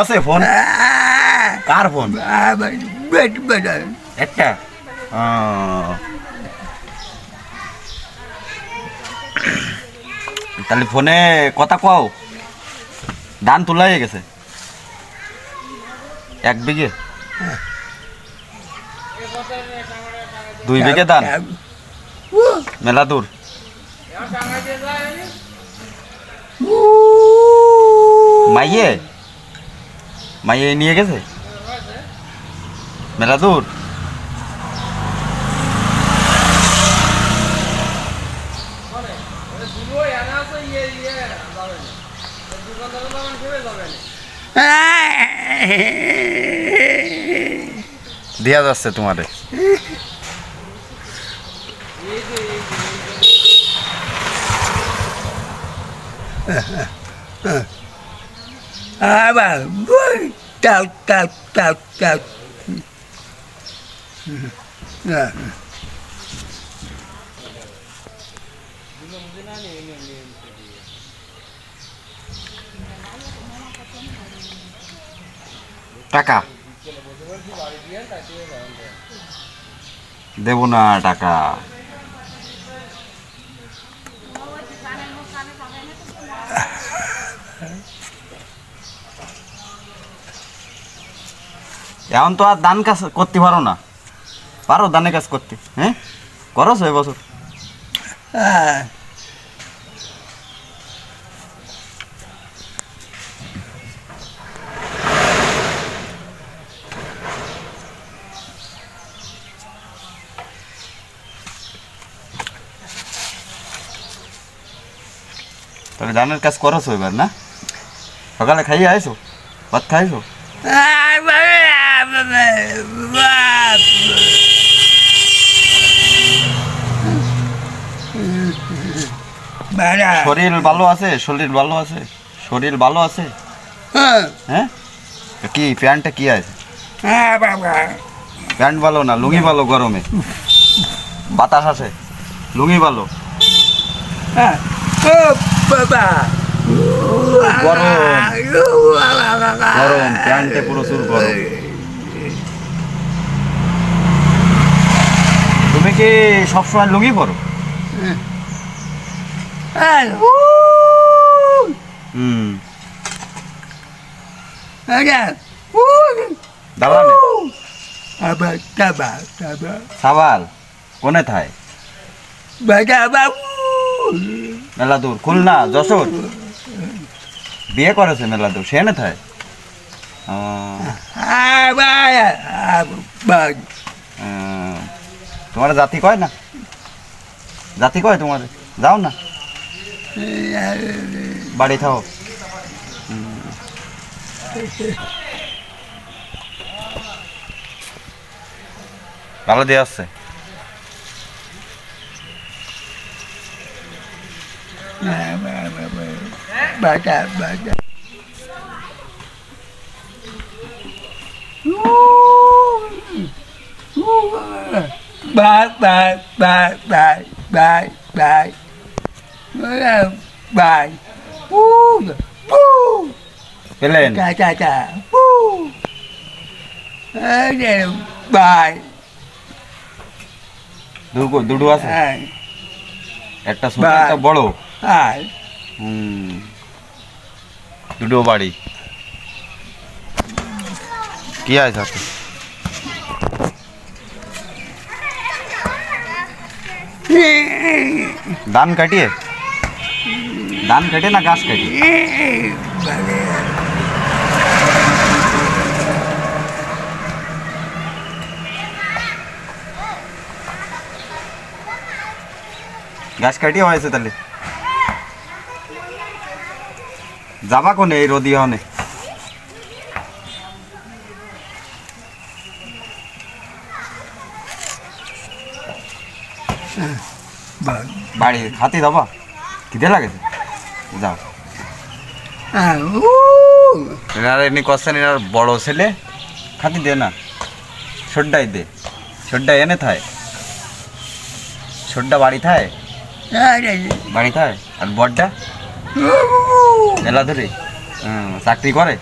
আছে ফোন কার ফোন একটা তাহলে ফোনে কথা কও ধান তোলা হয়ে গেছে 1 বিঘে 2 বিঘে ধান মেলা দূর মাইয়ে মাইয়ে নিয়ে গেছে মেলা দূর দিয়া যাচ্ছে তোমারে আবার টাউ টাউ টাউ টাউ টাকা দেব না টাকা এখন তো আর ধান কাজ করতে পারো না পারো ধানের কাজ করতে হ্যাঁ করো 6 বছর তাহলে ধানের কাজ করো এবার না সকালে খাইয়ে আইছো ভাত খাইছো শরীর ভালো আছে শরীর ভালো আছে শরীর ভালো আছে হ্যাঁ কি প্যান্টটা কি আছে প্যান্ট ভালো না লুঙ্গি ভালো গরমে বাতাস আছে লুঙ্গি ভালো গরম গরম প্যান্টে প্রচুর গরম তুমি কি সবসময় লুঙ্গি পরো দালানে সাবাল কোনে থায় মেলা দূর খুলনা যশোর বিয়ে করেছে মেলা দূর সে না থায় তোমার জাতি কয় না জাতি কয় তোমার যাও না বাড়ি থাও ভালো দিয়ে আসছে বাটা বাটা bye bye bye bye bye bye bye woo woo পেলেন cha cha cha woo bye দুটো আছে একটা ছোট একটা বড় দুটো বাড়ি কি আছে হাতে ধান কাটিয়ে না গাছ কাটিয়ে গাছ কাটিয়ে হয়েছে তাহলে যাবা কোনে এই রোদি হনে বাড়ি হাতি যাবা কিদে লাগেছে যাও এমনি কোশ্চেন এনার বড় ছেলে খাতি দে না ছোট্টাই দে ছোট্টা এনে থায় ছোট্টা বাড়ি থায় আর বড়টা মেলা ধরে চাকরি করে